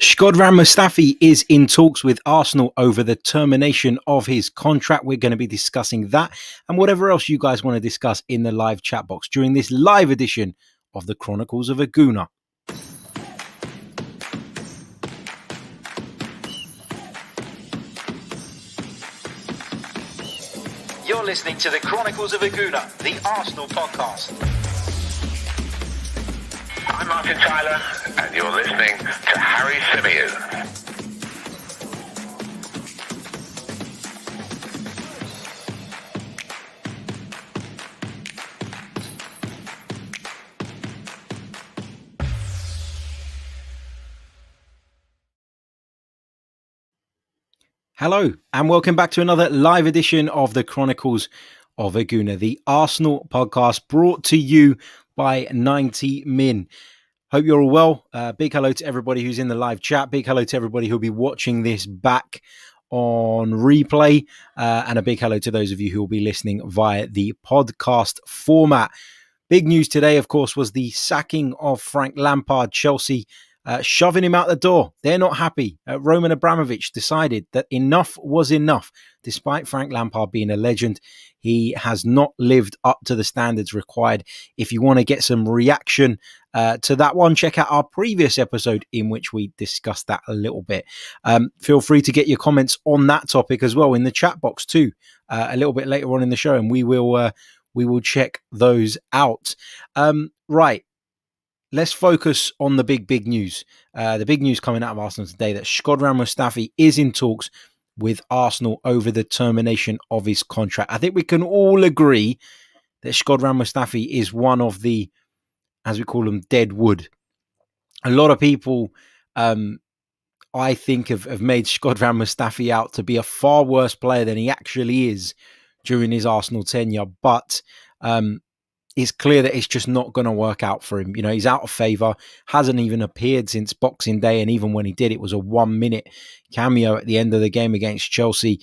Shkodran Mustafi is in talks with Arsenal over the termination of his contract. We're going to be discussing that and whatever else you guys want to discuss in the live chat box during this live edition of the Chronicles of a Gooner. You're listening to the Chronicles of a Gooner, the Arsenal podcast. I'm Martin Tyler, and you're listening to Harry Symeou. Hello, and welcome back to another live edition of the Chronicles of a Gooner, the Arsenal podcast brought to you by 90 Min. Hope you're all well. Big hello to everybody who's in the live chat. Big hello to everybody who'll be watching this back on replay. And a big hello to those of you who will be listening via the podcast format. Big news today, of course, was the sacking of Frank Lampard. Chelsea shoving him out the door. They're not happy. Roman Abramovich decided that enough was enough. Despite Frank Lampard being a legend, he has not lived up to the standards required. If you want to get some reaction to that one, check out our previous episode in which we discussed that a little bit. Feel free to get your comments on that topic as well in the chat box too, a little bit later on in the show, and we will check those out. Right. Let's focus on the big news. The big news coming out of Arsenal today that Shkodran Mustafi is in talks with Arsenal over the termination of his contract. I think we can all agree that Shkodran Mustafi is one of the, as we call them, dead wood. A lot of people, I think, have made Shkodran Mustafi out to be a far worse player than he actually is during his Arsenal tenure. But it's clear that it's just not going to work out for him. You know, he's out of favour, hasn't even appeared since Boxing Day. And even when he did, it was a 1-minute cameo at the end of the game against Chelsea.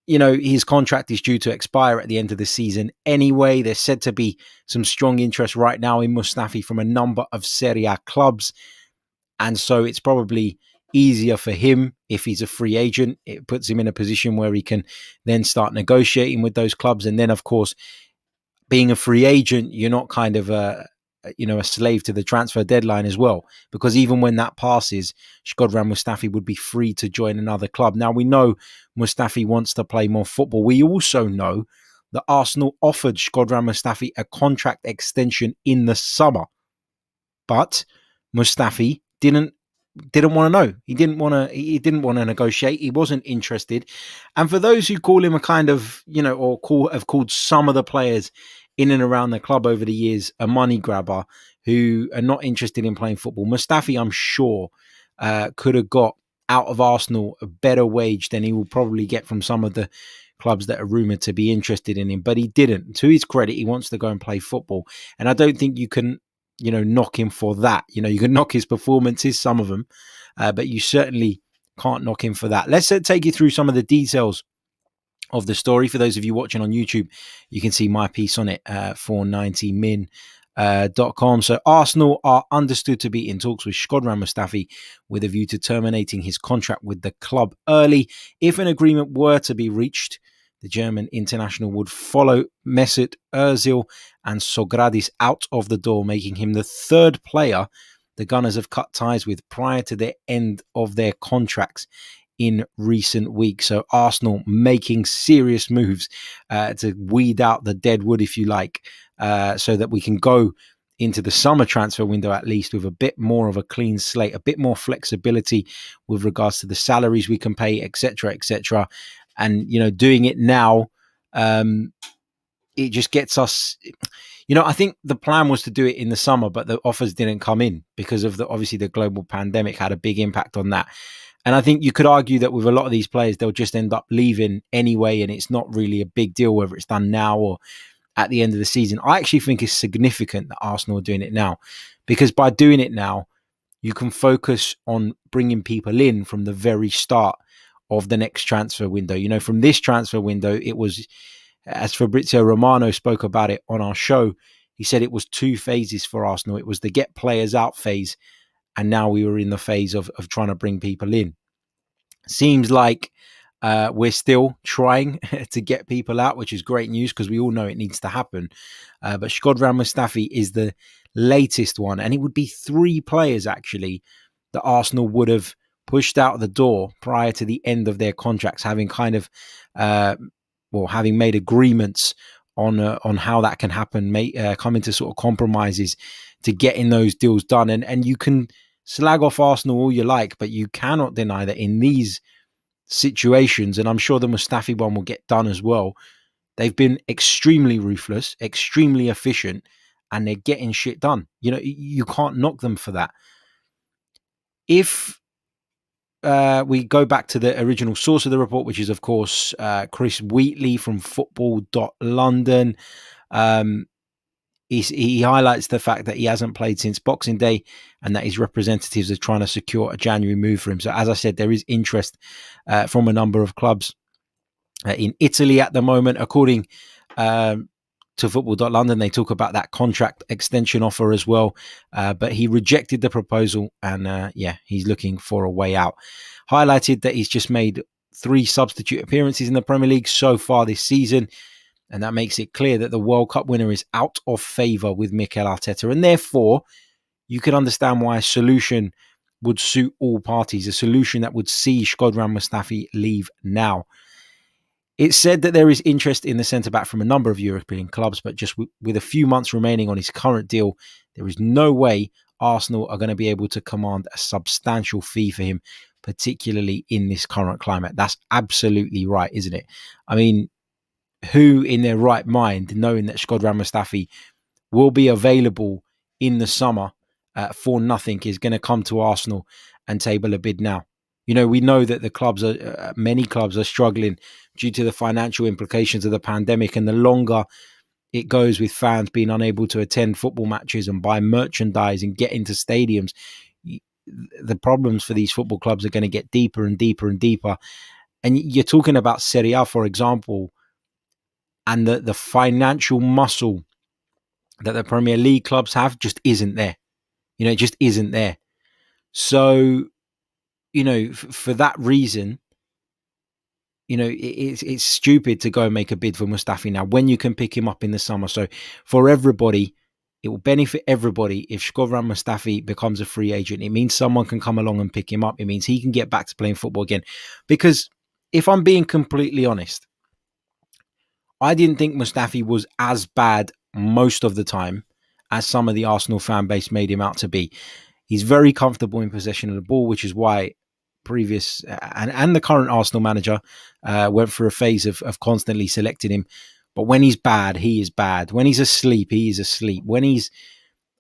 You know, his contract is due to expire at the end of the season anyway. There's said to be some strong interest right now in Mustafi from a number of Serie A clubs. And so it's probably easier for him if he's a free agent. It puts him in a position where he can then start negotiating with those clubs. And then, of course, being a free agent, you're not kind of a slave to the transfer deadline as well, because even when that passes, Shkodran Mustafi would be free to join another club. Now, we know Mustafi wants to play more football. We also know that Arsenal offered Shkodran Mustafi a contract extension in the summer, but Mustafi didn't want to know. He didn't want to negotiate. He wasn't interested. And for those who call him a kind of, have called some of the players in and around the club over the years a money grabber who are not interested in playing football, Mustafi, I'm sure, could have got out of Arsenal a better wage than he will probably get from some of the clubs that are rumoured to be interested in him. But he didn't. To his credit, he wants to go and play football. And I don't think you can, knock him for that. You can knock his performances, some of them, but you certainly can't knock him for that. Let's take you through some of the details of the story. For those of you watching on YouTube, you can see my piece on it for 90min.com. So Arsenal are understood to be in talks with Shkodran Mustafi with a view to terminating his contract with the club early. If an agreement were to be reached, the German international would follow Mesut Ozil and Sokratis out of the door, making him the third player the Gunners have cut ties with prior to the end of their contracts in recent weeks. So Arsenal making serious moves to weed out the dead wood, if you like, so that we can go into the summer transfer window at least with a bit more of a clean slate, a bit more flexibility with regards to the salaries we can pay, etc., etc. And, doing it now, it just gets us, I think the plan was to do it in the summer, but the offers didn't come in because of obviously the global pandemic had a big impact on that. And I think you could argue that with a lot of these players, they'll just end up leaving anyway, and it's not really a big deal whether it's done now or at the end of the season. I actually think it's significant that Arsenal are doing it now, because by doing it now, you can focus on bringing people in from the very start of the next transfer window. From this transfer window, it was, as Fabrizio Romano spoke about it on our show, he said it was 2 phases for Arsenal. It was the get players out phase, and now we were in the phase of trying to bring people in. Seems like we're still trying to get people out, which is great news because we all know it needs to happen. But Shkodran Mustafi is the latest one, and it would be 3 players actually that Arsenal would have pushed out the door prior to the end of their contracts, having kind of having made agreements on how that can happen, coming to sort of compromises to getting those deals done. And you can slag off Arsenal all you like, but you cannot deny that in these situations, and I'm sure the Mustafi one will get done as well, they've been extremely ruthless, extremely efficient, and they're getting shit done. You can't knock them for that. If we go back to the original source of the report, which is, of course, Chris Wheatley from football.london, he highlights the fact that he hasn't played since Boxing Day and that his representatives are trying to secure a January move for him. So, as I said, there is interest from a number of clubs in Italy at the moment. According to football.london, they talk about that contract extension offer as well, but he rejected the proposal, and he's looking for a way out. Highlighted that he's just made 3 substitute appearances in the Premier League so far this season, and that makes it clear that the World Cup winner is out of favour with Mikel Arteta, and therefore you can understand why a solution would suit all parties, a solution that would see Shkodran Mustafi leave now. It's said that there is interest in the centre-back from a number of European clubs, but just with a few months remaining on his current deal, there is no way Arsenal are going to be able to command a substantial fee for him, particularly in this current climate. That's absolutely right, isn't it? I mean, who in their right mind, knowing that Shkodran Mustafi will be available in the summer for nothing, is going to come to Arsenal and table a bid now? We know that many clubs are struggling due to the financial implications of the pandemic, and the longer it goes with fans being unable to attend football matches and buy merchandise and get into stadiums, the problems for these football clubs are going to get deeper and deeper and deeper. And you're talking about Serie A, for example, and the financial muscle that the Premier League clubs have just isn't there. It just isn't there. So, for that reason, it's stupid to go and make a bid for Mustafi now when you can pick him up in the summer. So for everybody, it will benefit everybody if Shkodran Mustafi becomes a free agent. It means someone can come along and pick him up. It means he can get back to playing football again. Because if I'm being completely honest, I didn't think Mustafi was as bad most of the time as some of the Arsenal fan base made him out to be. He's very comfortable in possession of the ball, which is why previous and the current Arsenal manager went through a phase of constantly selecting him. But when he's bad, he is bad. When he's asleep, he is asleep. When he's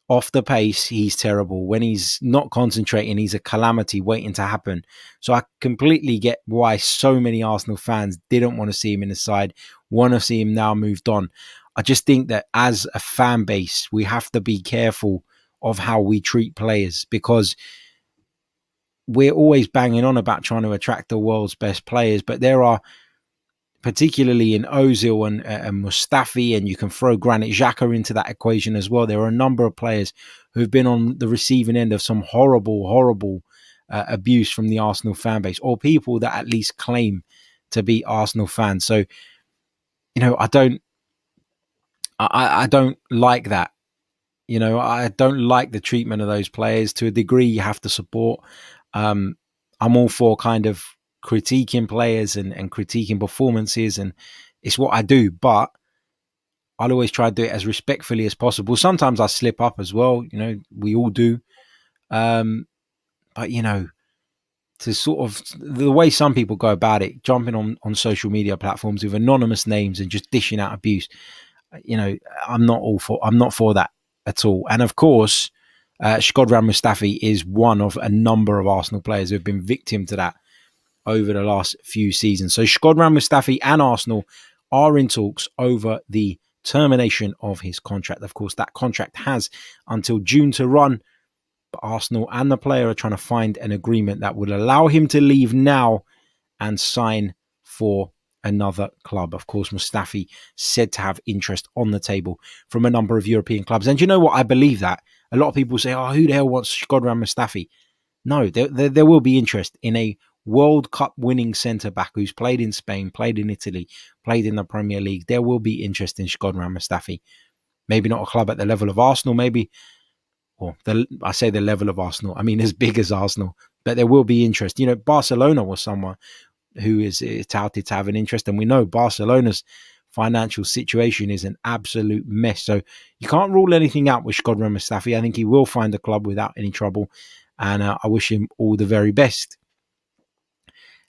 off the pace, he's terrible. When he's not concentrating, he's a calamity waiting to happen. So I completely get why so many Arsenal fans didn't want to see him in the side, want to see him now moved on. I just think that as a fan base, we have to be careful of how we treat players, because we're always banging on about trying to attract the world's best players, but there are, particularly in Ozil and Mustafi, and you can throw Granit Xhaka into that equation as well. There are a number of players who've been on the receiving end of some horrible abuse from the Arsenal fan base, or people that at least claim to be Arsenal fans. So, I don't like that. I don't like the treatment of those players. To a degree, you have to support. I'm all for kind of critiquing players and critiquing performances, and it's what I do, but I'll always try to do it as respectfully as possible. Sometimes I slip up as well, we all do. But to sort of the way some people go about it, jumping on social media platforms with anonymous names and just dishing out abuse, I'm not for that at all. And of course, Shkodran Mustafi is one of a number of Arsenal players who have been victim to that over the last few seasons. So Shkodran Mustafi and Arsenal are in talks over the termination of his contract. Of course, that contract has until June to run, but Arsenal and the player are trying to find an agreement that would allow him to leave now and sign for another club. Of course, Mustafi said to have interest on the table from a number of European clubs. And you know what? I believe that. a lot of people say, oh, who the hell wants Shkodran Mustafi? No, there will be interest in a World Cup winning centre-back who's played in Spain, played in Italy, played in the Premier League. There will be interest in Shkodran Mustafi. Maybe not a club at the level of Arsenal, maybe, or I say the level of Arsenal, I mean as big as Arsenal, but there will be interest. You know, Barcelona was someone who is touted to have an interest, and we know Barcelona's financial situation is an absolute mess. So you can't rule anything out with Shkodran Mustafi. I think he will find a club without any trouble, and I wish him all the very best.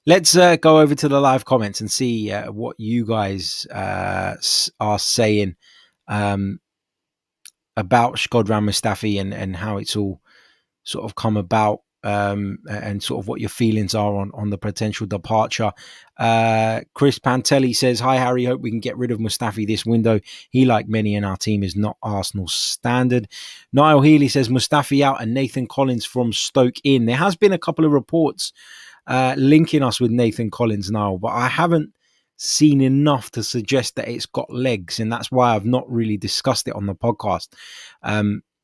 Let's go over to the live comments and see what you guys are saying about Shkodran Mustafi and how it's all sort of come about, and sort of what your feelings are on the potential departure. Chris Pantelli says, hi Harry, hope we can get rid of Mustafi this window. He, like many in our team, is not Arsenal's standard. Niall Healy says, Mustafi out and Nathan Collins from Stoke in. There has been a couple of reports linking us with Nathan Collins now, but I haven't seen enough to suggest that it's got legs, and that's why I've not really discussed it on the podcast.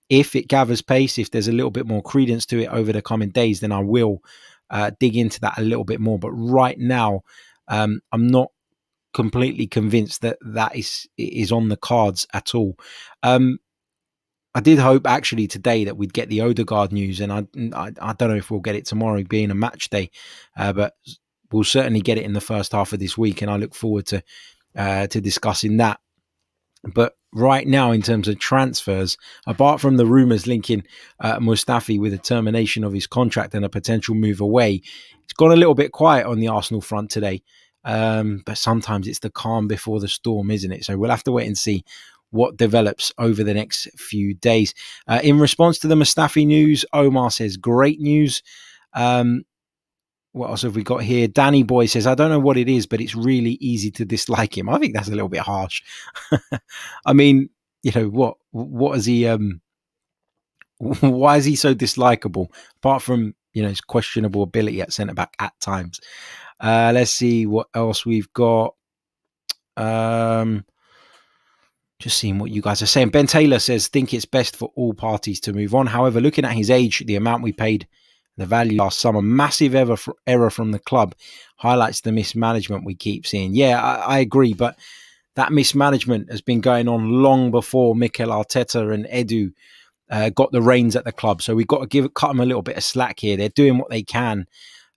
If it gathers pace, if there's a little bit more credence to it over the coming days, then I will dig into that a little bit more. But right now, I'm not completely convinced that is on the cards at all. I did hope actually today that we'd get the Odegaard news, and I don't know if we'll get it tomorrow, being a match day, but we'll certainly get it in the first half of this week, and I look forward to discussing that. But right now, in terms of transfers, apart from the rumours linking Mustafi with a termination of his contract and a potential move away, it's gone a little bit quiet on the Arsenal front today. But sometimes it's the calm before the storm, isn't it? So we'll have to wait and see what develops over the next few days. In response to the Mustafi news, Omar says, great news. What else have we got here? Danny Boy says, I don't know what it is, but it's really easy to dislike him. I think that's a little bit harsh. I mean, you know, what is he, why is he so dislikable? Apart from, you know, his questionable ability at centre-back at times. Let's see what else we've got. Just seeing what you guys are saying. Ben Taylor says, think it's best for all parties to move on. However, looking at his age, the amount we paid, the value last summer, massive error from the club, highlights the mismanagement we keep seeing. Yeah, I agree, but that mismanagement has been going on long before Mikel Arteta and Edu got the reins at the club. So we've got to cut them a little bit of slack here. They're doing what they can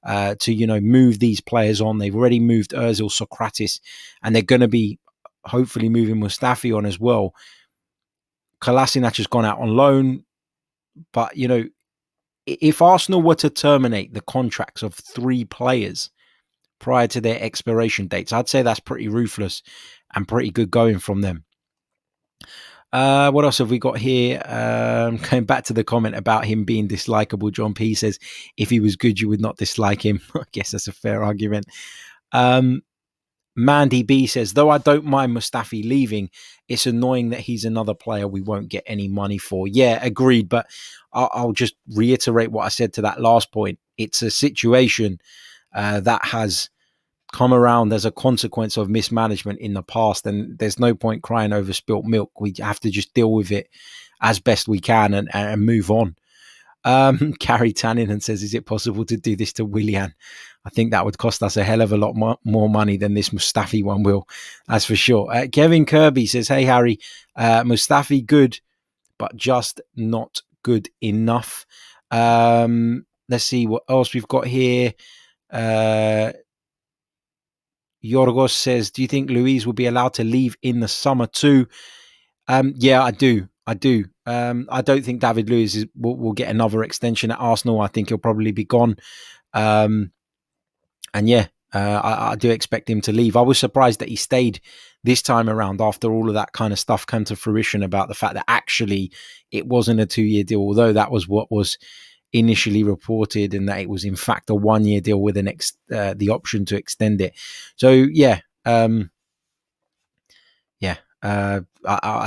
to, you know, move these players on. They've already moved Ozil, Socrates, and they're going to be hopefully moving Mustafi on as well. Kolasinac has gone out on loan, but, you know, if Arsenal were to terminate the contracts of 3 players prior to their expiration dates, I'd say that's pretty ruthless and pretty good going from them. What else have we got here? Going back to the comment about him being dislikable, John P says, if he was good, you would not dislike him. I guess that's a fair argument. Mandy B says, though I don't mind Mustafi leaving, it's annoying that he's another player we won't get any money for. Yeah, agreed. But I'll just reiterate what I said to that last point. It's a situation that has come around as a consequence of mismanagement in the past, and there's no point crying over spilt milk. We have to just deal with it as best we can and move on. Carrie Tannin says, is it possible to do this to Willian? I think that would cost us a hell of a lot more money than this Mustafi one will. That's for sure. Kevin Kirby says, hey, Harry, Mustafi good, but just not good enough. Let's see what else we've got here. Yorgos says, do you think Luiz will be allowed to leave in the summer too? Yeah, I do. I don't think David Luiz will get another extension at Arsenal. I think he'll probably be gone. And yeah, I do expect him to leave. I was surprised that he stayed this time around after all of that kind of stuff came to fruition about the fact that actually it wasn't a 2-year deal, although that was what was initially reported, and that it was in fact a 1-year deal with the option to extend it. So yeah, I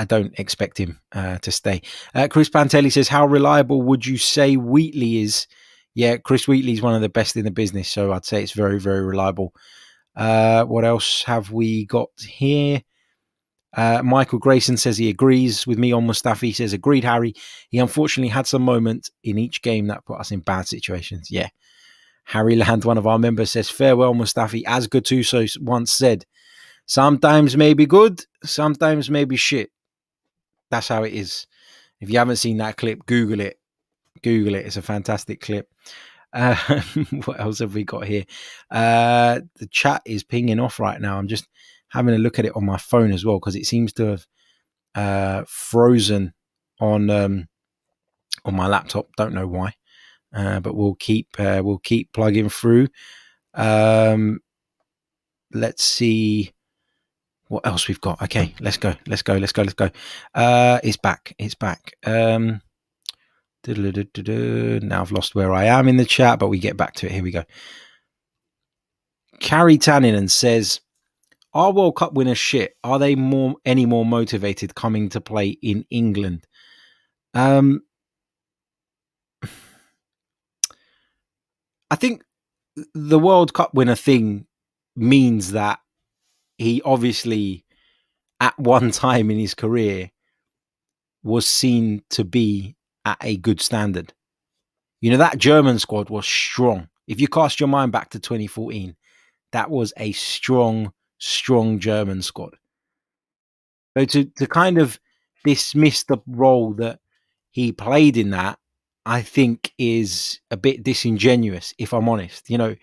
don't expect him to stay. Chris Pantelli says, how reliable would you say Wheatley is? Yeah, Chris Wheatley is one of the best in the business, so I'd say it's very, very reliable. What else have we got here? Michael Grayson says he agrees with me on Mustafi. He says, agreed, Harry. He unfortunately had some moments in each game that put us in bad situations. Yeah. Harry Land, one of our members, says, farewell, Mustafi. As Gattuso once said, sometimes may be good, sometimes may be shit. That's how it is. If you haven't seen that clip, Google it. Google it. It's a fantastic clip. What else have we got here? The chat is pinging off right now. I'm just having a look at it on my phone as well because it seems to have frozen on my laptop. Don't know why, but we'll keep plugging through. Let's see what else we've got. Okay, let's go. It's back. Now I've lost where I am in the chat, but we get back to it. Here we go. Carrie Tanninen says, are World Cup winners shit? Are they any more motivated coming to play in England? I think the World Cup winner thing means that he obviously at one time in his career was seen to be at a good standard. You know, that German squad was strong. If you cast your mind back to 2014, that was a strong German squad. So to kind of dismiss the role that he played in that, I think is a bit disingenuous, if I'm honest. You know,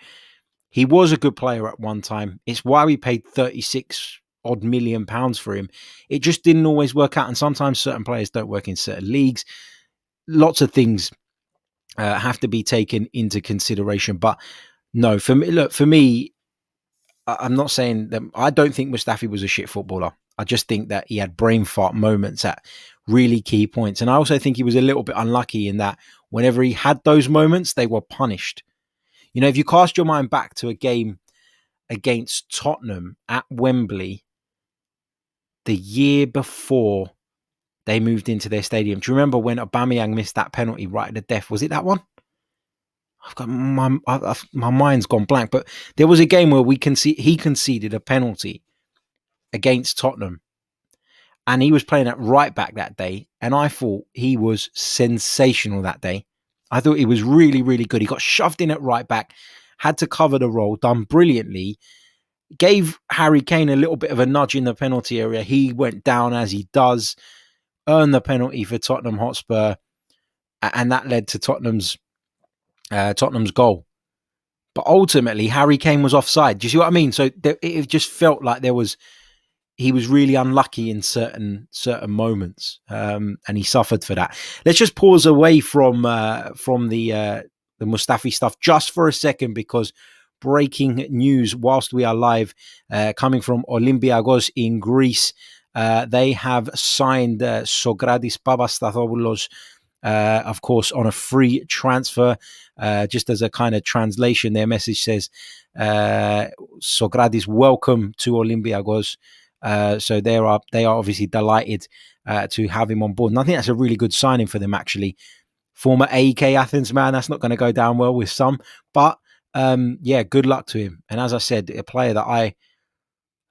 he was a good player at one time. It's why we paid 36 odd million pounds for him. It just didn't always work out. And sometimes certain players don't work in certain leagues. Lots of things have to be taken into consideration. But no, for me, I'm not saying that I don't think Mustafi was a shit footballer. I just think that he had brain fart moments at really key points. And I also think he was a little bit unlucky in that whenever he had those moments, they were punished. You know, if you cast your mind back to a game against Tottenham at Wembley the year before they moved into their stadium. Do you remember when Aubameyang missed that penalty right at the death? Was it that one? I've got my mind's gone blank. But there was a game where he conceded a penalty against Tottenham. And he was playing at right back that day. And I thought he was sensational that day. I thought he was really, really good. He got shoved in at right back, had to cover the role, done brilliantly. Gave Harry Kane a little bit of a nudge in the penalty area. He went down as he does, earned the penalty for Tottenham Hotspur. And that led to Tottenham's goal. But ultimately, Harry Kane was offside. Do you see what I mean? So it just felt like he was really unlucky in certain moments, and he suffered for that. Let's just pause away from the Mustafi stuff just for a second, because breaking news whilst we are live, coming from Olympiacos in Greece, they have signed Socrates Papastathopoulos, of course, on a free transfer. Just as a kind of translation, their message says, Socrates, welcome to Olympiacos. So they are obviously delighted to have him on board. And I think that's a really good signing for them, actually. Former AEK Athens man, that's not going to go down well with some. But yeah, good luck to him. And as I said, a player that I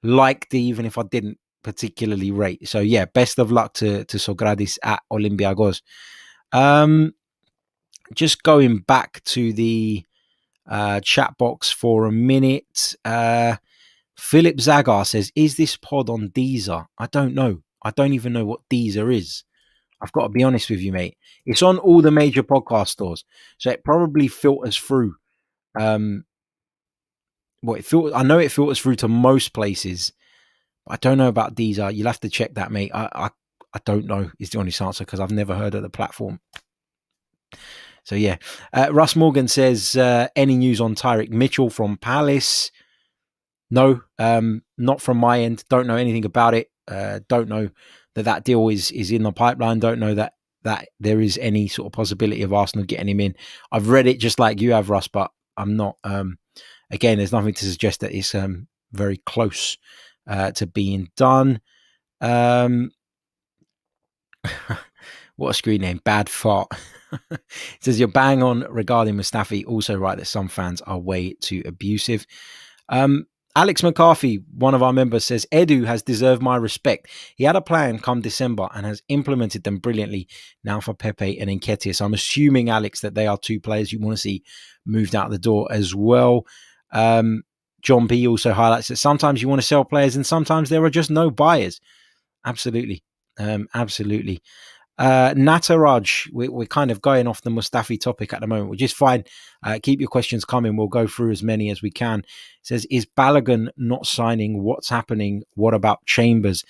liked, even if I didn't particularly rate. So yeah, best of luck to Socrates at Olympiacos. Just going back to the chat box for a minute. Philip Zagar says, is this pod on Deezer? I don't know. I don't even know what Deezer is. I've got to be honest with you, mate. It's on all the major podcast stores. So it probably filters through. I know it filters through to most places. I don't know about Deezer. You'll have to check that, mate. I don't know is the honest answer, because I've never heard of the platform. So yeah. Russ Morgan says, any news on Tyrick Mitchell from Palace? No, not from my end. Don't know anything about it. Don't know that deal is in the pipeline. Don't know that there is any sort of possibility of Arsenal getting him in. I've read it just like you have, Russ, but I'm not. Again, there's nothing to suggest that it's very close to being done. What a screen name. Bad fart. It says, you're bang on regarding Mustafi. Also right that some fans are way too abusive. Alex McCarthy, one of our members, says Edu has deserved my respect. He had a plan come December and has implemented them brilliantly. Now for Pepe and Nketiah. So I'm assuming, Alex, that they are two players you want to see moved out the door as well. John B also highlights that sometimes you want to sell players and sometimes there are just no buyers. Absolutely. Absolutely. Nataraj, we're kind of going off the Mustafi topic at the moment, which is fine. Keep your questions coming. We'll go through as many as we can. It says, is Balogun not signing? What's happening? What about Chambers?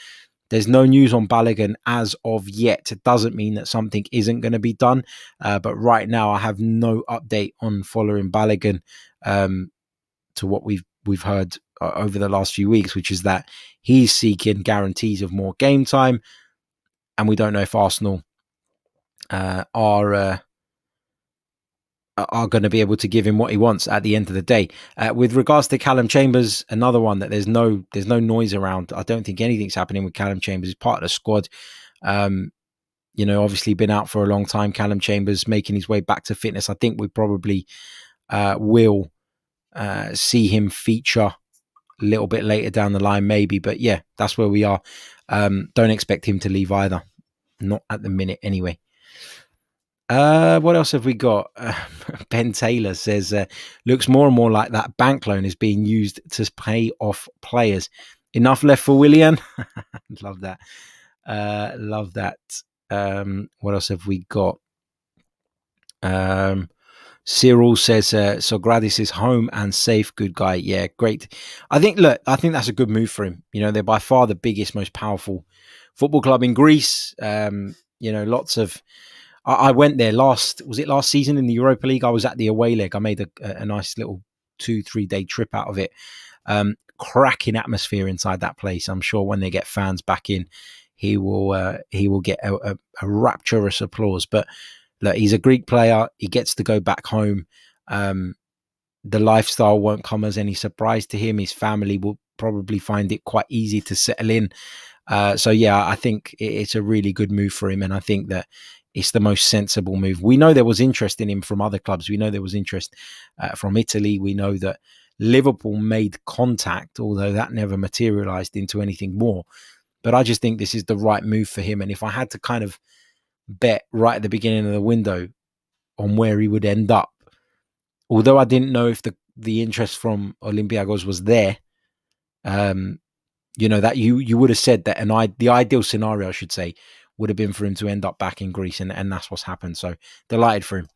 There's no news on Balogun as of yet. It doesn't mean that something isn't going to be done. But right now, I have no update on following Balogun to what we've heard over the last few weeks, which is that he's seeking guarantees of more game time. And we don't know if Arsenal are going to be able to give him what he wants at the end of the day. With regards to Callum Chambers, another one that there's no noise around. I don't think anything's happening with Callum Chambers. He's part of the squad. Obviously been out for a long time. Callum Chambers making his way back to fitness. I think we probably will see him feature a little bit later down the line, maybe. But yeah, that's where we are. Don't expect him to leave either. Not at the minute, anyway. What else have we got? Ben Taylor says, looks more and more like that bank loan is being used to pay off players. Enough left for Willian. Love that. Love that. What else have we got? Cyril says, Sogradis is home and safe. Good guy. Yeah, great. I think that's a good move for him. They're by far the biggest, most powerful football club in Greece. Lots of... I went there last season in the Europa League. I was at the away leg. I made a nice little 2-3 day trip out of it. Cracking atmosphere inside that place. I'm sure when they get fans back in, he will get a rapturous applause. But look, he's a Greek player. He gets to go back home. The lifestyle won't come as any surprise to him. His family will probably find it quite easy to settle in. So yeah, I think it's a really good move for him, and I think that it's the most sensible move. We know there was interest in him from other clubs. We know there was interest from Italy. We know that Liverpool made contact, although that never materialized into anything more. But I just think this is the right move for him. And if I had to kind of bet right at the beginning of the window on where he would end up, although I didn't know if the interest from Olympiacos was there, that you would have said that the ideal scenario, I should say, would have been for him to end up back in Greece, and that's what's happened. So delighted for him.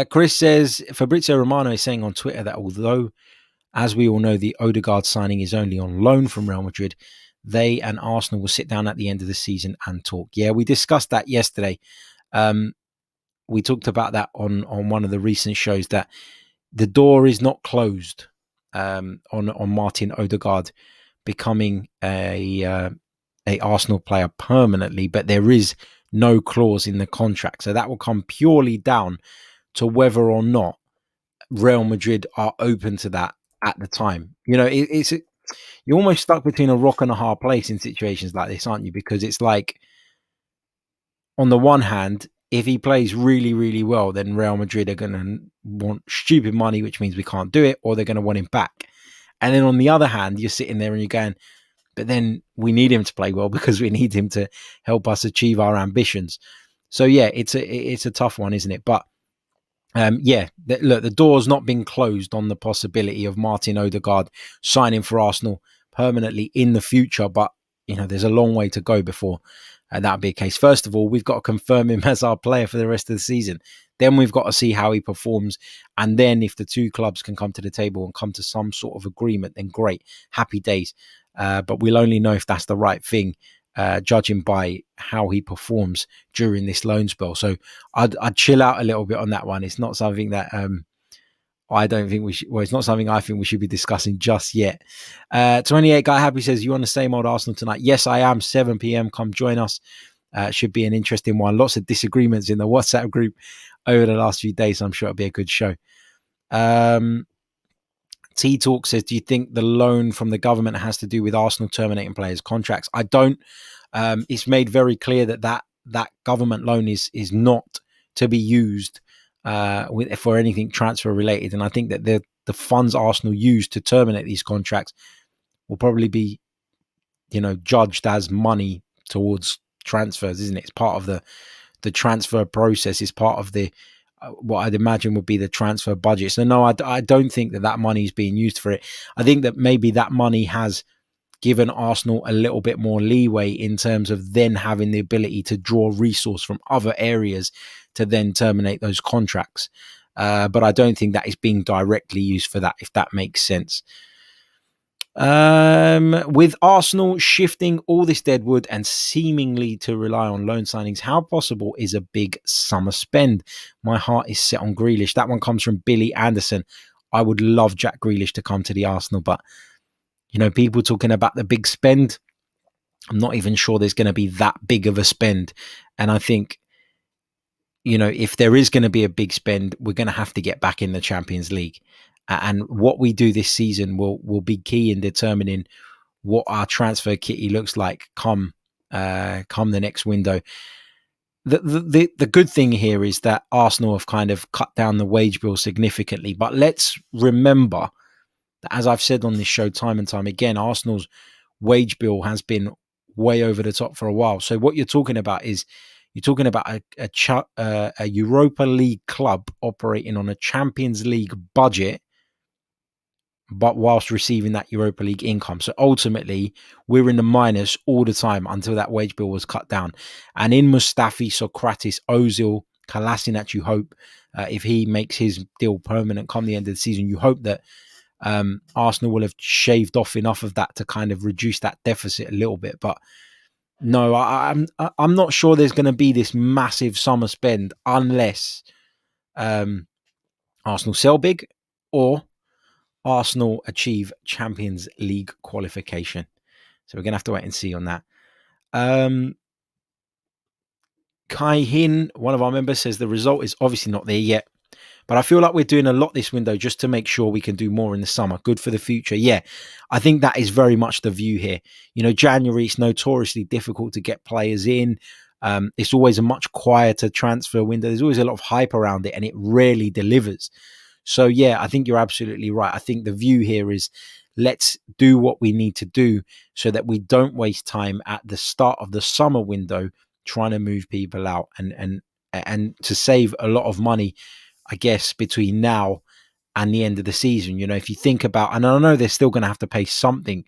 Chris says, Fabrizio Romano is saying on Twitter that although, as we all know, the Odegaard signing is only on loan from Real Madrid, they and Arsenal will sit down at the end of the season and talk. Yeah, we discussed that yesterday. We talked about that on one of the recent shows, that the door is not closed on Martin Odegaard becoming a Arsenal player permanently, but there is no clause in the contract. So that will come purely down to whether or not Real Madrid are open to that at the time. You're almost stuck between a rock and a hard place in situations like this, aren't you? Because it's like, on the one hand, if he plays really, really well, then Real Madrid are going to want stupid money, which means we can't do it, or they're going to want him back. And then on the other hand, you're sitting there and you're going, but then we need him to play well because we need him to help us achieve our ambitions. So yeah, it's a tough one, isn't it? But look, the door's not been closed on the possibility of Martin Odegaard signing for Arsenal permanently in the future. But there's a long way to go before that'll be a case. First of all, we've got to confirm him as our player for the rest of the season. Then we've got to see how he performs. And then if the two clubs can come to the table and come to some sort of agreement, then great, happy days. But we'll only know if that's the right thing, judging by how he performs during this loan spell. So I'd chill out a little bit on that one. It's not something that I don't think we should. Well, it's not something I think we should be discussing just yet. 28 Guy Happy says, you on the same old Arsenal tonight? Yes, I am. 7 p.m. Come join us. Should be an interesting one. Lots of disagreements in the WhatsApp group over the last few days. So I'm sure it'll be a good show. T-Talk says, do you think the loan from the government has to do with Arsenal terminating players' contracts? I don't. It's made very clear that government loan is not to be used for anything transfer related. And I think that the funds Arsenal use to terminate these contracts will probably be, judged as money towards transfers, isn't it? It's part of the transfer process. Is part of the what I'd imagine would be the transfer budget. So no, I don't think that money is being used for it. I think that maybe that money has given Arsenal a little bit more leeway in terms of then having the ability to draw resource from other areas to then terminate those contracts. But I don't think that is being directly used for that, if that makes sense. With Arsenal shifting all this deadwood and seemingly to rely on loan signings, how possible is a big summer spend? My heart is set on Grealish. That one comes from Billy Anderson. I would love Jack Grealish to come to the Arsenal, but people talking about the big spend, I'm not even sure there's going to be that big of a spend. And I think, if there is going to be a big spend, we're going to have to get back in the Champions League. And what we do this season will be key in determining what our transfer kitty looks like come the next window. The good thing here is that Arsenal have kind of cut down the wage bill significantly. But let's remember that, as I've said on this show time and time again, Arsenal's wage bill has been way over the top for a while. So what you're talking about is a Europa League club operating on a Champions League budget, but whilst receiving that Europa League income. So ultimately, we're in the minus all the time until that wage bill was cut down. And in Mustafi, Socrates, Ozil, Kolasinac, you hope, if he makes his deal permanent come the end of the season, you hope that Arsenal will have shaved off enough of that to kind of reduce that deficit a little bit. But no, I'm not sure there's going to be this massive summer spend unless Arsenal sell big or Arsenal achieve Champions League qualification. So we're going to have to wait and see on that. Kai Hin, one of our members, says the result is obviously not there yet, but I feel like we're doing a lot this window just to make sure we can do more in the summer. Good for the future. Yeah, I think that is very much the view here. January is notoriously difficult to get players in. It's always a much quieter transfer window. There's always a lot of hype around it and it rarely delivers. So, yeah, I think you're absolutely right. I think the view here is let's do what we need to do so that we don't waste time at the start of the summer window trying to move people out and to save a lot of money, I guess, between now and the end of the season. If you think about, and I know they're still going to have to pay something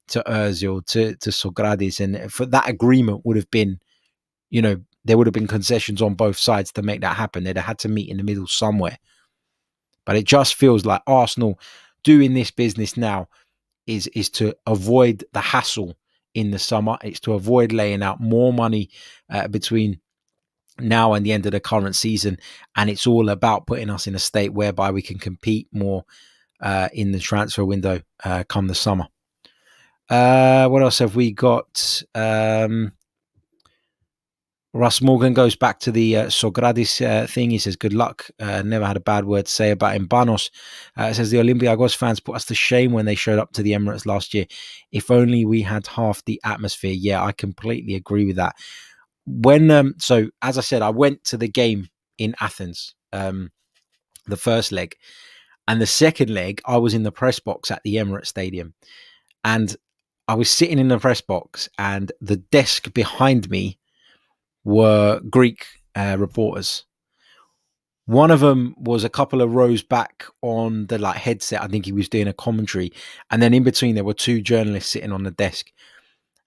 to Ozil, to Socrates, and for that agreement would have been, there would have been concessions on both sides to make that happen. They'd have had to meet in the middle somewhere. But it just feels like Arsenal doing this business now is to avoid the hassle in the summer. It's to avoid laying out more money between now and the end of the current season. And it's all about putting us in a state whereby we can compete more in the transfer window come the summer. What else have we got? Russ Morgan goes back to the Socrates thing. He says, good luck. Never had a bad word to say about him. Banos says, the Olympiacos fans put us to shame when they showed up to the Emirates last year. If only we had half the atmosphere. Yeah, I completely agree with that. So as I said, I went to the game in Athens, the first leg. And the second leg, I was in the press box at the Emirates Stadium. And I was sitting in the press box and the desk behind me were Greek reporters. One of them was a couple of rows back on the headset. I think he was doing a commentary. And then in between, there were two journalists sitting on the desk.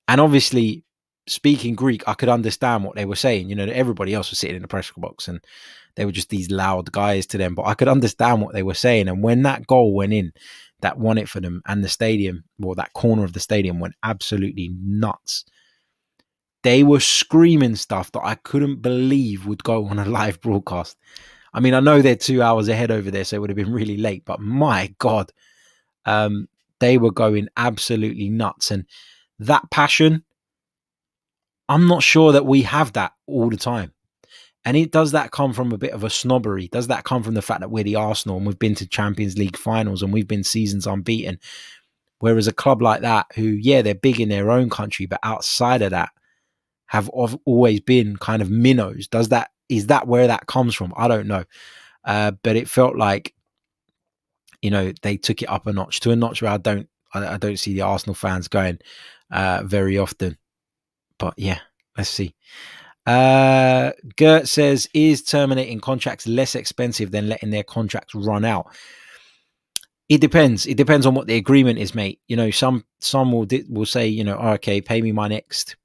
And obviously, speaking Greek, I could understand what they were saying. Everybody else was sitting in the press box and they were just these loud guys to them. But I could understand what they were saying. And when that goal went in, that won it for them, and the stadium, or that corner of the stadium, went absolutely nuts. They were screaming stuff that I couldn't believe would go on a live broadcast. I mean, I know they're 2 hours ahead over there, so it would have been really late. But my God, they were going absolutely nuts. And that passion, I'm not sure that we have that all the time. And does that come from a bit of a snobbery? Does that come from the fact that we're the Arsenal and we've been to Champions League finals and we've been seasons unbeaten? Whereas a club like that, who, yeah, they're big in their own country, but outside of that, have always been kind of minnows. Is that where that comes from? I don't know. But it felt like they took it up a notch, to a notch where I don't see the Arsenal fans going very often. But yeah, let's see. Gert says, is terminating contracts less expensive than letting their contracts run out? It depends. It depends on what the agreement is, mate. Some will say, okay, pay me my next,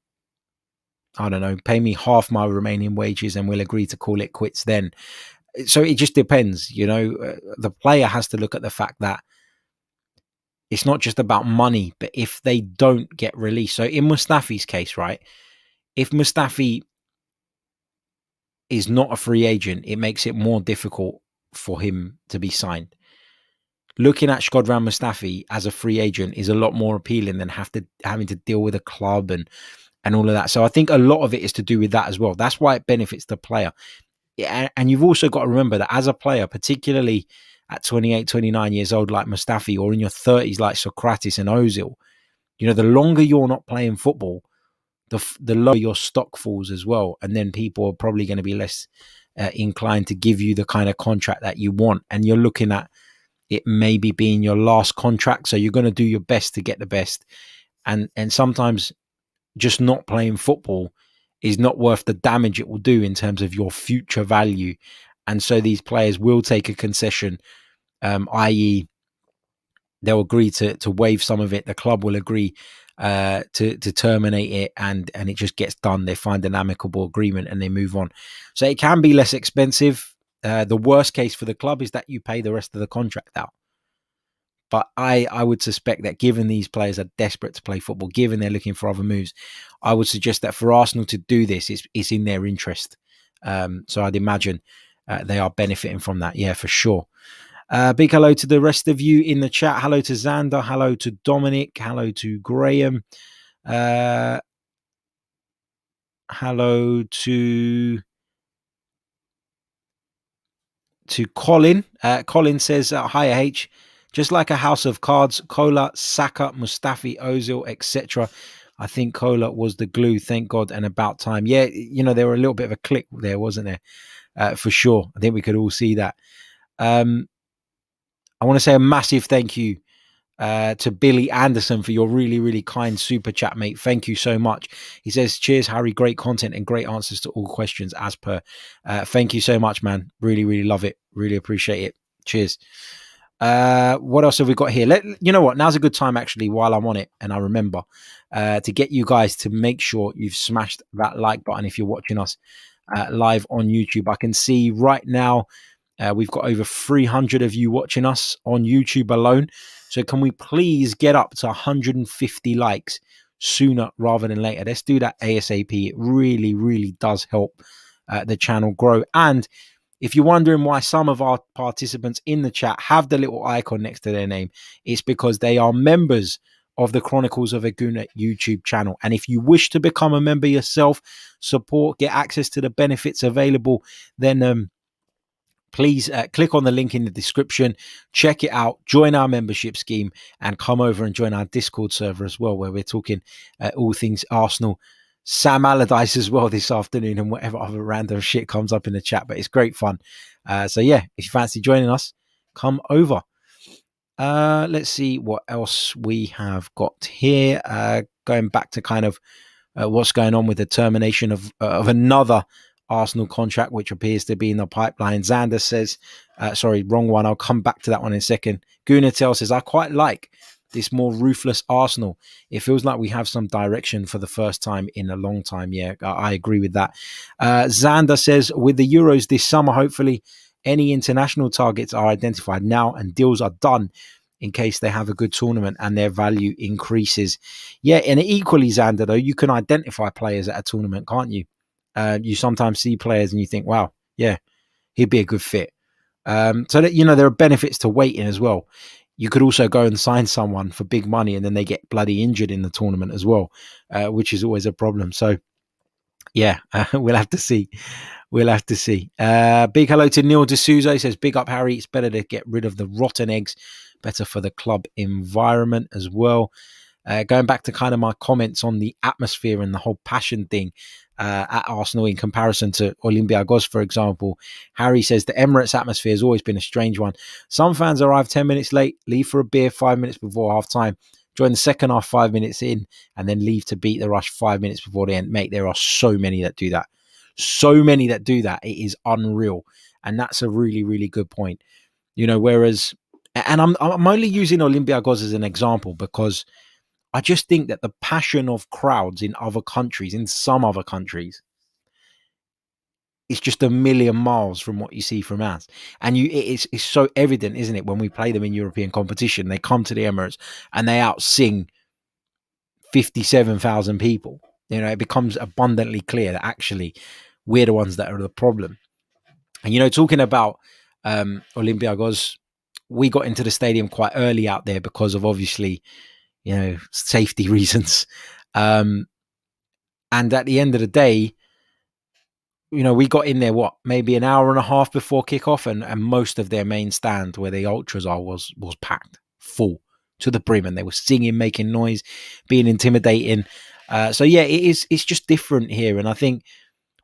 I don't know, pay me half my remaining wages and we'll agree to call it quits then. So it just depends. The player has to look at the fact that it's not just about money, but if they don't get released. So in Mustafi's case, right, if Mustafi is not a free agent, it makes it more difficult for him to be signed. Looking at Shkodran Mustafi as a free agent is a lot more appealing than having to deal with a club and all of that. So I think a lot of it is to do with that as well. That's why it benefits the player. And you've also got to remember that as a player, particularly at 28, 29 years old like Mustafi, or in your 30s like Socrates and Ozil, the longer you're not playing football, the lower your stock falls as well. And then people are probably going to be less inclined to give you the kind of contract that you want. And you're looking at it maybe being your last contract. So you're going to do your best to get the best. And sometimes just not playing football is not worth the damage it will do in terms of your future value. And so these players will take a concession, i.e. they'll agree to waive some of it. The club will agree to terminate it, and it just gets done. They find an amicable agreement and they move on. So it can be less expensive. The worst case for the club is that you pay the rest of the contract out. But I would suspect that given these players are desperate to play football, given they're looking for other moves, I would suggest that for Arsenal to do this, it's in their interest. So I'd imagine they are benefiting from that. Yeah, for sure. Big hello to the rest of you in the chat. Hello to Xander. Hello to Dominic. Hello to Graham. Hello to Colin. Colin says, hi H. Just like a house of cards, Kola, Saka, Mustafi, Ozil, etc. I think Kola was the glue, thank God, and about time. Yeah, there were a little bit of a click there, wasn't there? For sure. I think we could all see that. I want to say a massive thank you to Billy Anderson for your really, really kind super chat, mate. Thank you so much. He says, cheers, Harry. Great content and great answers to all questions as per. Thank you so much, man. Really, really love it. Really appreciate it. Cheers. What else have we got here? You know what? Now's a good time, actually, while I'm on it, and I remember to get you guys to make sure you've smashed that like button if you're watching us live on YouTube. I can see right now we've got over 300 of you watching us on YouTube alone. So can we please get up to 150 likes sooner rather than later? Let's do that ASAP. It really, really does help the channel grow. And if you're wondering why some of our participants in the chat have the little icon next to their name, it's because they are members of the Chronicles of a Gooner YouTube channel. And if you wish to become a member yourself, support, get access to the benefits available, then please click on the link in the description, check it out, join our membership scheme, and come over and join our Discord server as well, where we're talking all things Arsenal. Sam Allardyce as well this afternoon, and whatever other random shit comes up in the chat, but it's great fun. So yeah, if you fancy joining us, come over. Let's see what else we have got here. Going back to kind of what's going on with the termination of another Arsenal contract, which appears to be in the pipeline. Xander says, sorry, wrong one. I'll come back to that one in a second. Gooner says, I quite like this more ruthless Arsenal. It feels like we have some direction for the first time in a long time. Yeah, I agree with that. Xander says, with the Euros this summer, hopefully any international targets are identified now and deals are done in case they have a good tournament and their value increases. Yeah, and equally, Xander, though, you can identify players at a tournament, can't you? You sometimes see players and you think, wow, yeah, he'd be a good fit. So that, there are benefits to waiting as well. You could also go and sign someone for big money and then they get bloody injured in the tournament as well, which is always a problem. So yeah, we'll have to see. We'll have to see. Big hello to Neil D'Souza. He says, big up, Harry. It's better to get rid of the rotten eggs. Better for the club environment as well. Going back to kind of my comments on the atmosphere and the whole passion thing. at Arsenal in comparison to Olympiacos, for example. Harry says the Emirates atmosphere has always been a strange one. Some fans arrive 10 minutes late, leave for a beer 5 minutes before half time, join the second half 5 minutes in, and then leave to beat the rush 5 minutes before the end. Mate, there are so many that do that. So many that do that. It is unreal. And that's a really, really good point. Whereas, and I'm only using Olympiacos as an example because I just think that the passion of crowds in some other countries, it's just a million miles from what you see from us. And it's so evident, isn't it? When we play them in European competition, they come to the Emirates and they out-sing 57,000 people. It becomes abundantly clear that actually we're the ones that are the problem. And, talking about Olympiacos, we got into the stadium quite early out there because of obviously, safety reasons. And at the end of the day, we got in there, maybe an hour and a half before kickoff, and most of their main stand where the ultras are was packed full to the brim, and they were singing, making noise, being intimidating. So yeah, it's just different here. And I think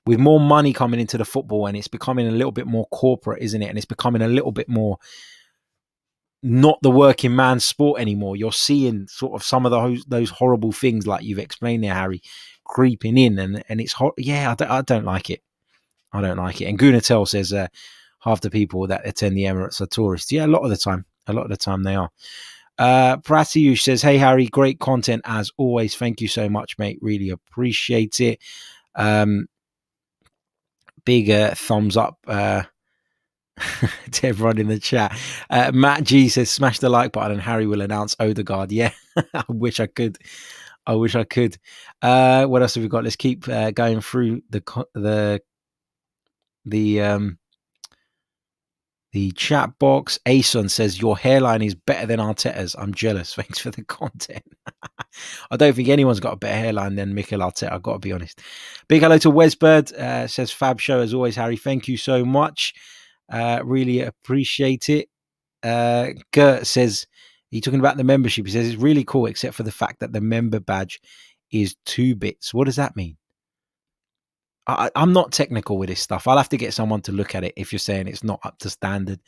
with more money coming into the football, and it's becoming a little bit more corporate, isn't it? And it's becoming a little bit more not the working man's sport anymore. You're seeing sort of some of those horrible things like you've explained there, Harry, creeping in, and it's hot. Yeah, I don't like it. I don't like it. And Gooner says half the people that attend the Emirates are tourists. Yeah, a lot of the time they are. Pratiush says, hey, Harry, great content as always. Thank you so much, mate. Really appreciate it. Big thumbs up to everyone in the chat. Matt G says, smash the like button and Harry will announce Odegaard. Yeah, I wish I could. What else have we got? Let's keep going through the chat box. Ason says, your hairline is better than Arteta's. I'm jealous. Thanks for the content. I don't think anyone's got a better hairline than Mikel Arteta, I've got to be honest. Big hello to Wesbird. Says, fab show as always, Harry. Thank you so much. Really appreciate it. Gert says, he's talking about the membership. He says, it's really cool, except for the fact that the member badge is 2 bits. What does that mean? I'm not technical with this stuff. I'll have to get someone to look at it if you're saying it's not up to standard.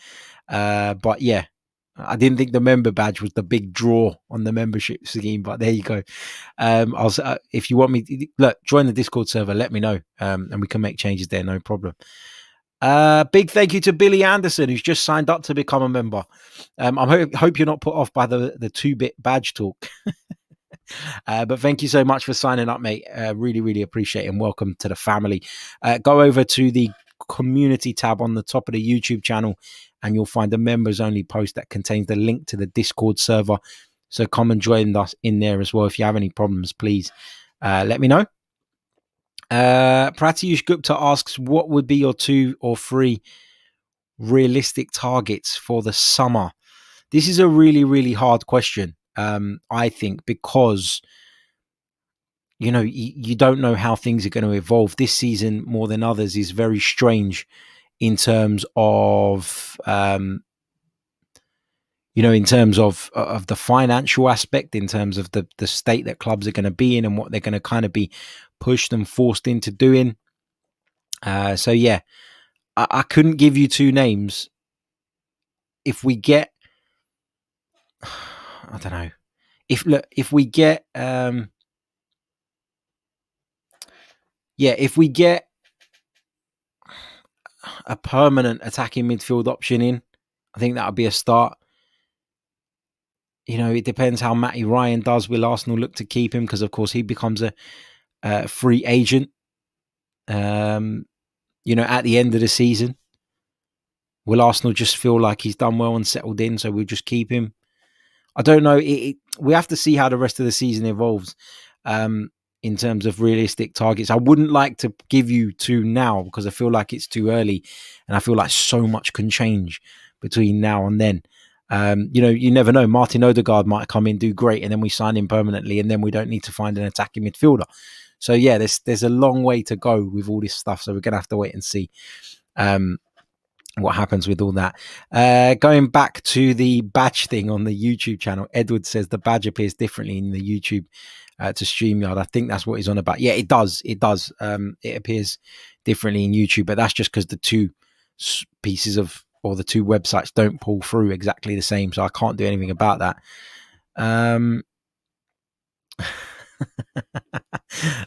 But yeah, I didn't think the member badge was the big draw on the membership scheme, but there you go. If you want me to join the Discord server, let me know, and we can make changes there. No problem. Big thank you to Billy Anderson, who's just signed up to become a member. I hope you're not put off by the 2-bit badge talk. But thank you so much for signing up, mate. Really, really appreciate it, and welcome to the family. Go over to the community tab on the top of the YouTube channel, and you'll find a members only post that contains the link to the Discord server. So come and join us in there as well. If you have any problems, please let me know. Pratyush Gupta asks, what would be your 2 or 3 realistic targets for the summer? This is a really, really hard question. I think because you don't know how things are going to evolve. This season, more than others, is very strange in terms of in terms of the financial aspect, in terms of the state that clubs are going to be in and what they're going to kind of be pushed and forced into doing. So yeah, I couldn't give you 2 names. If we get, I don't know. If we get, if we get a permanent attacking midfield option in, I think that would be a start. It depends how Matty Ryan does. Will Arsenal look to keep him? Because, of course, he becomes a free agent, at the end of the season. Will Arsenal just feel like he's done well and settled in, so we'll just keep him? I don't know. We have to see how the rest of the season evolves in terms of realistic targets. I wouldn't like to give you 2 now because I feel like it's too early, and I feel like so much can change between now and then. You never know. Martin Odegaard might come in, do great, and then we sign him permanently, and then we don't need to find an attacking midfielder. So yeah, there's a long way to go with all this stuff. So we're gonna have to wait and see. what happens with all that. Going back to the badge thing on the YouTube channel, Edward says the badge appears differently in the YouTube to StreamYard. I think that's what he's on about. Yeah, it does. It does. It appears differently in YouTube, but that's just because the two pieces of, or the two websites don't pull through exactly the same. So I can't do anything about that.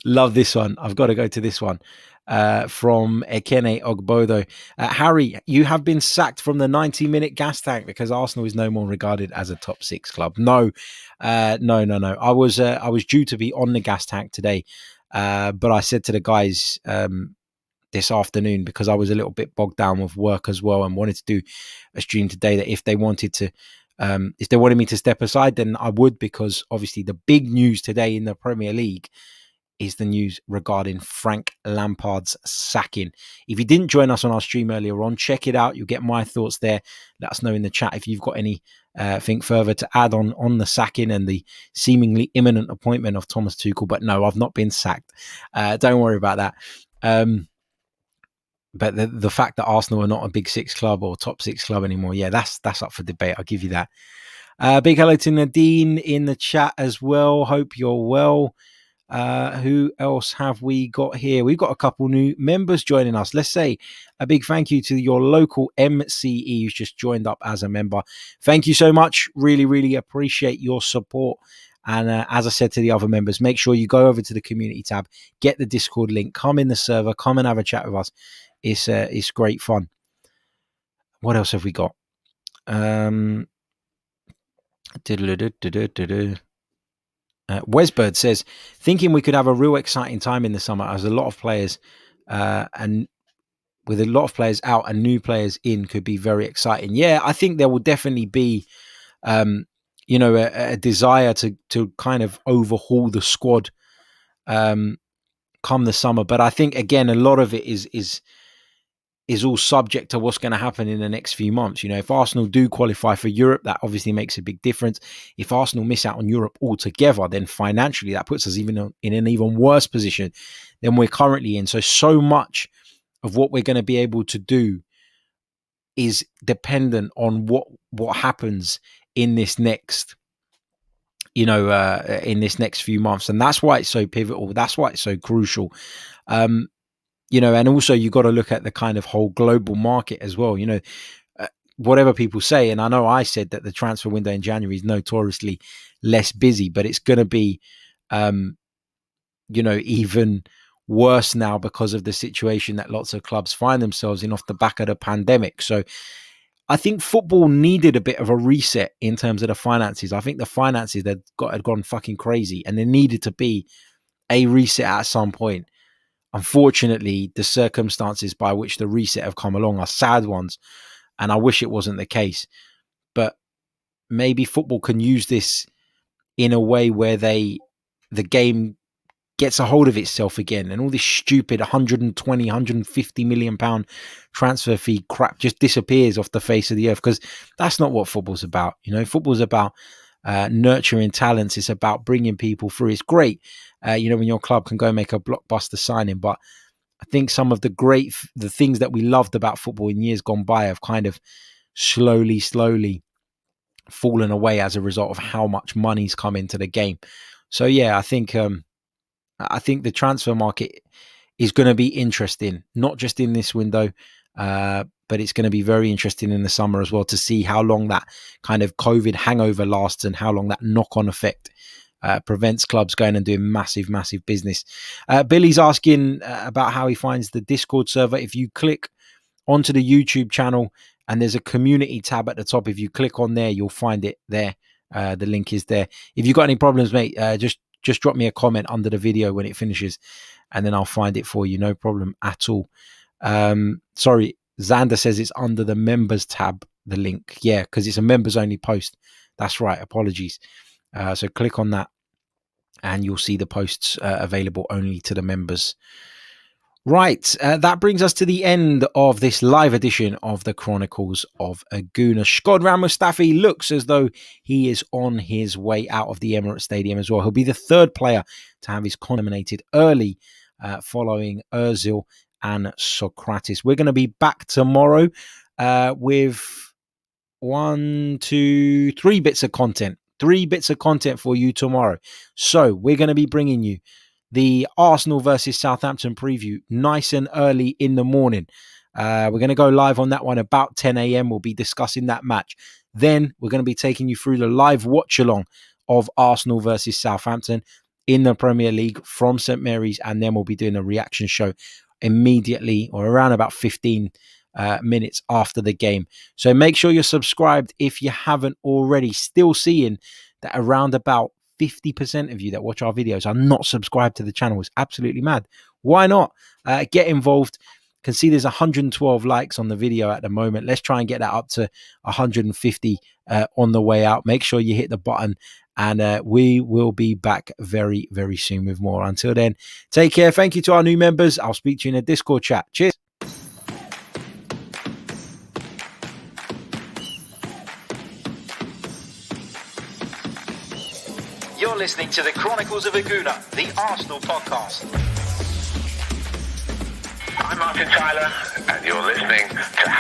Love this one. I've got to go to this one from Ekene Ogbodo. Harry, you have been sacked from the 90-minute gas tank because Arsenal is no more regarded as a top six club. No. I was due to be on the gas tank today, but I said to the guys this afternoon, because I was a little bit bogged down with work as well and wanted to do a stream today, that if they wanted me to step aside, then I would, because obviously the big news today in the Premier League is the news regarding Frank Lampard's sacking. If you didn't join us on our stream earlier on, check it out. You'll get my thoughts there. Let us know in the chat if you've got anything further to add on the sacking and the seemingly imminent appointment of Thomas Tuchel. But no, I've not been sacked. Don't worry about that. But the fact that Arsenal are not a big six club or top six club anymore, yeah, that's up for debate. I'll give you that. Big hello to Nadine in the chat as well. Hope you're well. Who else have we got here? We've got a couple new members joining us. Let's say a big thank you to your local MCE who's just joined up as a member. Thank you so much. Really, really appreciate your support. And as I said to the other members, make sure you go over to the community tab, get the Discord link, come in the server, come and have a chat with us. It's great fun. What else have we got? Wesbird says, thinking we could have a real exciting time in the summer as a lot of players and with a lot of players out and new players in could be very exciting. Yeah, I think there will definitely be, a desire to kind of overhaul the squad come the summer. But I think, again, a lot of it is all subject to what's going to happen in the next few months. If Arsenal do qualify for Europe, that obviously makes a big difference. If Arsenal miss out on Europe altogether, then financially that puts us even in an even worse position than we're currently in. So much of what we're going to be able to do is dependent on what happens in this next in this next few months. And that's why it's so pivotal. That's why it's so crucial. And also you got to look at the kind of whole global market as well. Whatever people say, and I know I said that the transfer window in January is notoriously less busy, but it's going to be, even worse now because of the situation that lots of clubs find themselves in off the back of the pandemic. So I think football needed a bit of a reset in terms of the finances. I think the finances had gone fucking crazy, and there needed to be a reset at some point. Unfortunately, the circumstances by which the reset have come along are sad ones, and I wish it wasn't the case. But maybe football can use this in a way where the game gets a hold of itself again, and all this stupid 120, 150 million pound transfer fee crap just disappears off the face of the earth, because that's not what football's about. Football's about nurturing talents. It's about bringing people through. It's great, when your club can go make a blockbuster signing. But I think some of the things that we loved about football in years gone by have kind of slowly fallen away as a result of how much money's come into the game. So yeah, I think the transfer market is going to be interesting, not just in this window, but it's going to be very interesting in the summer as well, to see how long that kind of COVID hangover lasts and how long that knock-on effect prevents clubs going and doing massive business. Billy's asking about how he finds the Discord server. If you click onto the YouTube channel and there's a community tab at the top, if you click on there, you'll find it there. The link is there. If you've got any problems, mate, just drop me a comment under the video when it finishes, and then I'll find it for you. No problem at all. Sorry, Xander says it's under the members tab, the link. Yeah, because it's a members only post. That's right. Apologies. So click on that and you'll see the posts available only to the members. Right, that brings us to the end of this live edition of the Chronicles of a Gooner. Shkodran Mustafi looks as though he is on his way out of the Emirates Stadium as well. He'll be the third player to have his contract terminated early, following Ozil and Socrates. We're going to be back tomorrow with 3 bits of content. 3 bits of content for you tomorrow. So we're going to be bringing you the Arsenal versus Southampton preview nice and early in the morning. We're going to go live on that one about 10 a.m. We'll be discussing that match. Then we're going to be taking you through the live watch along of Arsenal versus Southampton in the Premier League from St. Mary's. And then we'll be doing a reaction show immediately or around about 15 minutes after the game. So make sure you're subscribed if you haven't already. Still seeing that around about 50% of you that watch our videos are not subscribed to the channel. It's absolutely mad. Why not? Get involved. Can see there's 112 likes on the video at the moment. Let's try and get that up to 150 on the way out. Make sure you hit the button, and we will be back very, very soon with more. Until then, take care. Thank you to our new members. I'll speak to you in a Discord chat. Cheers. You're listening to the Chronicles of a Gooner, the Arsenal podcast. I'm Martin Tyler, and you're listening to